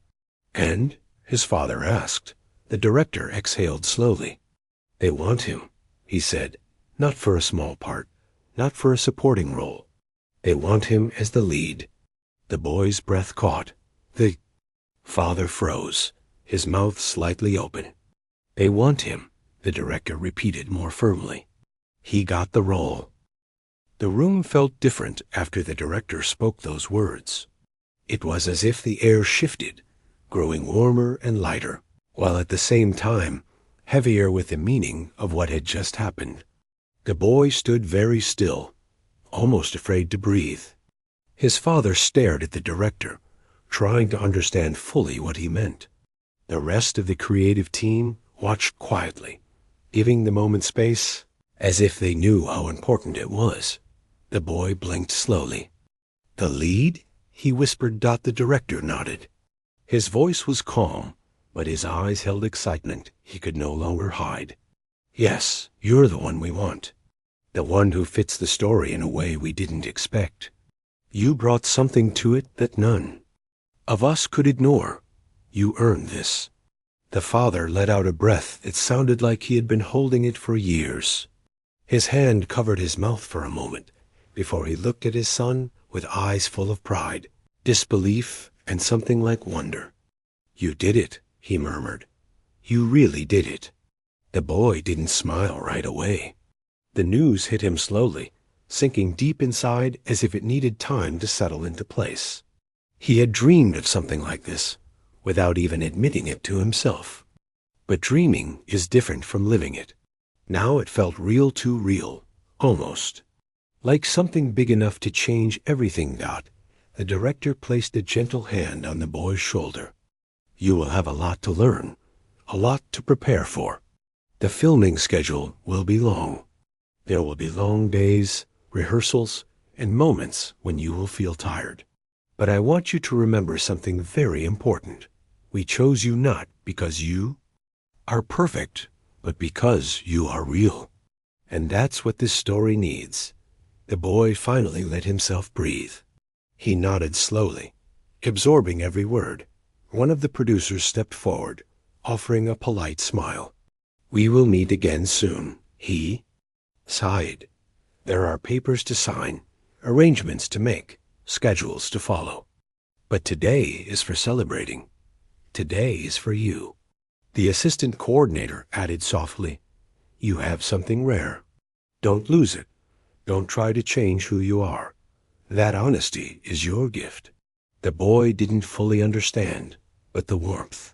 "And?" his father asked. The director exhaled slowly. "They want him," he said. "Not for a small part, not for a supporting role. They want him as the lead." The boy's breath caught. The father froze, his mouth slightly open. "They want him," the director repeated more firmly. "He got the role." The room felt different after the director spoke those words. It was as if the air shifted, growing warmer and lighter, while at the same time heavier with the meaning of what had just happened. The boy stood very still, almost afraid to breathe. His father stared at the director, trying to understand fully what he meant. The rest of the creative team watched quietly, giving the moment space, as if they knew how important it was. The boy blinked slowly. "The lead?" he whispered. The director nodded. His voice was calm, but his eyes held excitement he could no longer hide. "Yes, you're the one we want. The one who fits the story in a way we didn't expect. You brought something to it that none of us could ignore. You earned this." The father let out a breath that sounded like he had been holding it for years. His hand covered his mouth for a moment before he looked at his son with eyes full of pride, disbelief, and something like wonder. "You did it," he murmured. "You really did it." The boy didn't smile right away. The news hit him slowly, sinking deep inside as if it needed time to settle into place. He had dreamed of something like this, without even admitting it to himself. But dreaming is different from living it. Now it felt real too real, almost. Like something big enough to change everything. The director placed a gentle hand on the boy's shoulder. "You will have a lot to learn, a lot to prepare for. The filming schedule will be long. There will be long days, rehearsals, and moments when you will feel tired. But I want you to remember something very important. We chose you not because you are perfect, but because you are real. And that's what this story needs." The boy finally let himself breathe. He nodded slowly, absorbing every word. One of the producers stepped forward, offering a polite smile. "We will meet again soon," he sighed. "There are papers to sign, arrangements to make, schedules to follow. But today is for celebrating. Today is for you." The assistant coordinator added softly, "You have something rare. Don't lose it. Don't try to change who you are. That honesty is your gift." The boy didn't fully understand, but the warmth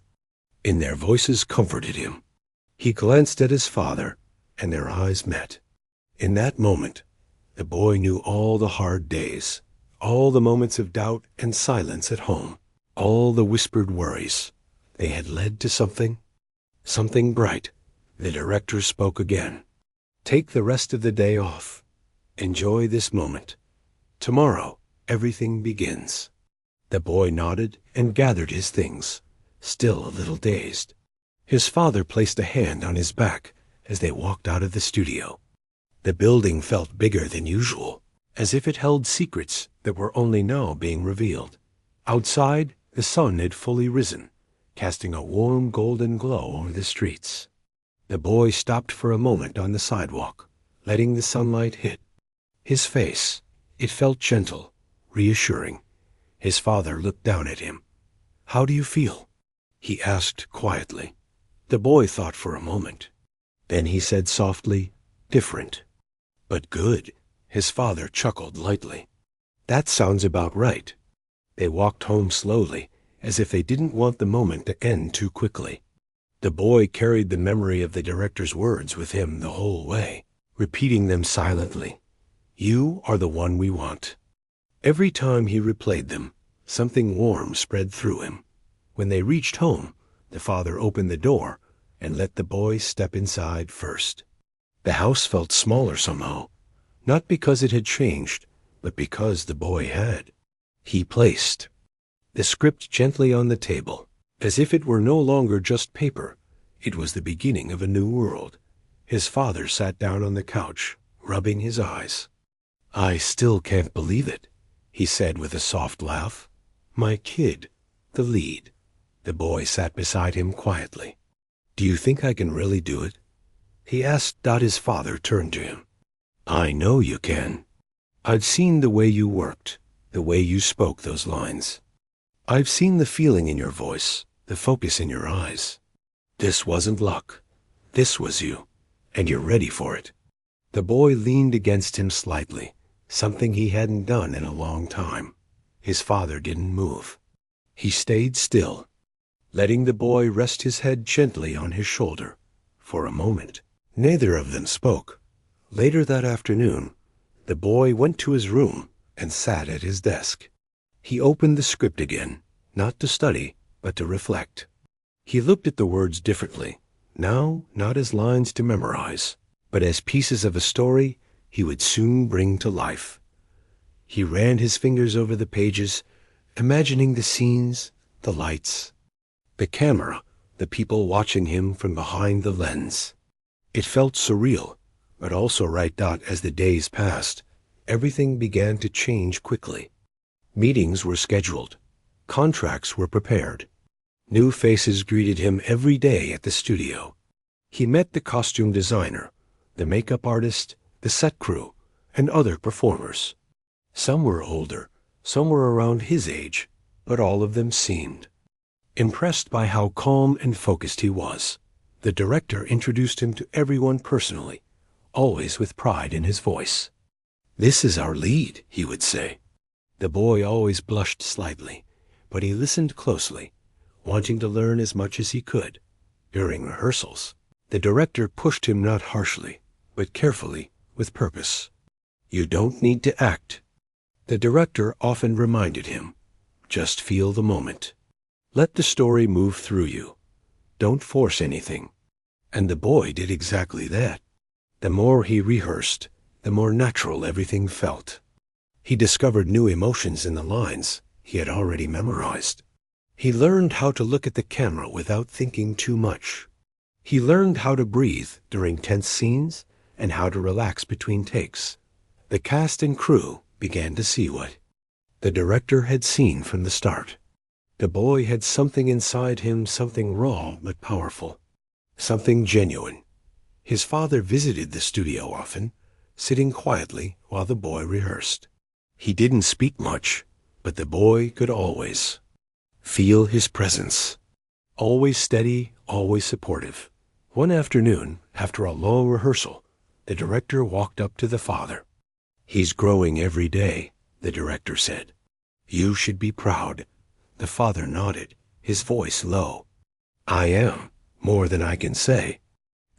in their voices comforted him. He glanced at his father, and their eyes met. In that moment, the boy knew all the hard days, all the moments of doubt and silence at home, all the whispered worries. They had led to something bright. The director spoke again. "Take the rest of the day off. Enjoy this moment. Tomorrow, everything begins." The boy nodded and gathered his things, still a little dazed. His father placed a hand on his back as they walked out of the studio. The building felt bigger than usual, as if it held secrets that were only now being revealed. Outside, the sun had fully risen, casting a warm golden glow over the streets. The boy stopped for a moment on the sidewalk, letting the sunlight hit his face. It felt gentle, reassuring. His father looked down at him. "How do you feel?" he asked quietly. The boy thought for a moment. Then he said softly, "Different, but good." His father chuckled lightly. "That sounds about right." They walked home slowly, as if they didn't want the moment to end too quickly. The boy carried the memory of the director's words with him the whole way, repeating them silently. "You are the one we want." Every time he replayed them, something warm spread through him. When they reached home, the father opened the door and let the boy step inside first. The house felt smaller somehow, not because it had changed, but because the boy had. He placed the script gently on the table, as if it were no longer just paper. It was the beginning of a new world. His father sat down on the couch, rubbing his eyes. "I still can't believe it," he said with a soft laugh. "My kid, the lead." The boy sat beside him quietly. "Do you think I can really do it?" he asked. His father turned to him. "I know you can. I've seen the way you worked, the way you spoke those lines. I've seen the feeling in your voice, the focus in your eyes. This wasn't luck. This was you, and you're ready for it." The boy leaned against him slightly, something he hadn't done in a long time. His father didn't move. He stayed still, letting the boy rest his head gently on his shoulder. For a moment, neither of them spoke. Later that afternoon, the boy went to his room and sat at his desk. He opened the script again, not to study, but to reflect. He looked at the words differently, now not as lines to memorize, but as pieces of a story he would soon bring to life. He ran his fingers over the pages, imagining the scenes, the lights, the camera, the people watching him from behind the lens. It felt surreal, but also right. As the days passed, everything began to change quickly. Meetings were scheduled. Contracts were prepared. New faces greeted him every day at the studio. He met the costume designer, the makeup artist, the set crew, and other performers. Some were older, some were around his age, but all of them seemed. Impressed by how calm and focused he was, the director introduced him to everyone personally, always with pride in his voice. "This is our lead," he would say. The boy always blushed slightly, but he listened closely, wanting to learn as much as he could. During rehearsals, the director pushed him not harshly, but carefully, with purpose. "You don't need to act." The director often reminded him, "Just feel the moment. Let the story move through you. Don't force anything." And the boy did exactly that. The more he rehearsed, the more natural everything felt. He discovered new emotions in the lines he had already memorized. He learned how to look at the camera without thinking too much. He learned how to breathe during tense scenes and how to relax between takes. The cast and crew began to see what the director had seen from the start. The boy had something inside him, something raw but powerful, something genuine. His father visited the studio often, sitting quietly while the boy rehearsed. He didn't speak much, but the boy could always feel his presence. Always steady, always supportive. One afternoon, after a long rehearsal, the director walked up to the father. "He's growing every day," the director said. "You should be proud." The father nodded, his voice low. "I am, more than I can say."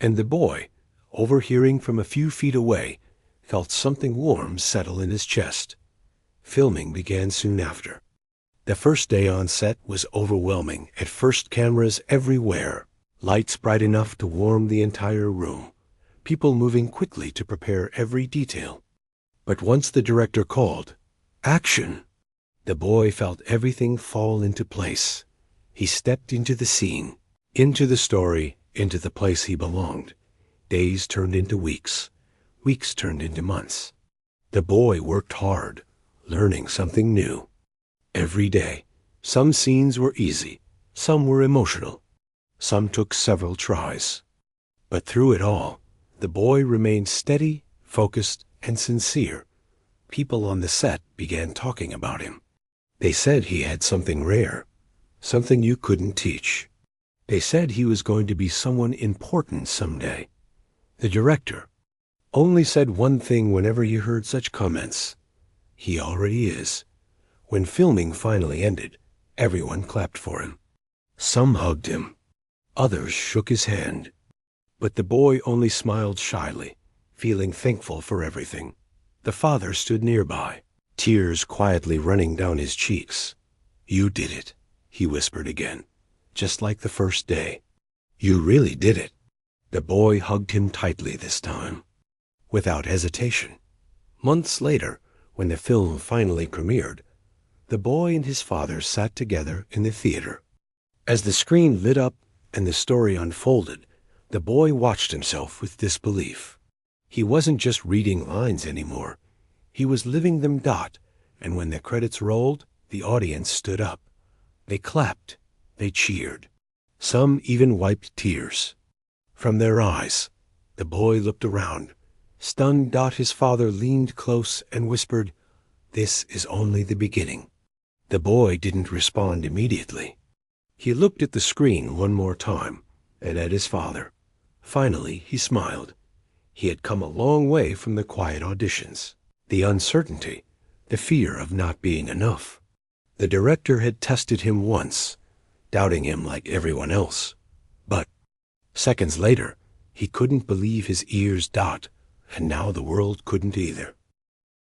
And the boy, overhearing from a few feet away, felt something warm settle in his chest. Filming began soon after. The first day on set was overwhelming. At first, cameras everywhere, lights bright enough to warm the entire room, people moving quickly to prepare every detail. But once the director called, "Action!" the boy felt everything fall into place. He stepped into the scene, into the story, into the place he belonged. Days turned into weeks. Weeks turned into months. The boy worked hard, learning something new. Every day, some scenes were easy, some were emotional, some took several tries. But through it all, the boy remained steady, focused, and sincere. People on the set began talking about him. They said he had something rare, something you couldn't teach. They said he was going to be someone important someday. The director only said one thing whenever he heard such comments: "He already is." When filming finally ended, everyone clapped for him. Some hugged him. Others shook his hand. But the boy only smiled shyly, feeling thankful for everything. The father stood nearby, tears quietly running down his cheeks. "You did it," he whispered again, "just like the first day. You really did it." The boy hugged him tightly this time, without hesitation. Months later, when the film finally premiered, the boy and his father sat together in the theater. As the screen lit up and the story unfolded, the boy watched himself with disbelief. He wasn't just reading lines anymore. He was living them. And when the credits rolled, the audience stood up. They clapped. They cheered. Some even wiped tears from their eyes. The boy looked around. Stunned. His father leaned close and whispered, "This is only the beginning." The boy didn't respond immediately. He looked at the screen one more time, and at his father. Finally, he smiled. He had come a long way from the quiet auditions, the uncertainty, the fear of not being enough. The director had tested him once, doubting him like everyone else. But seconds later, he couldn't believe his ears. And now the world couldn't either.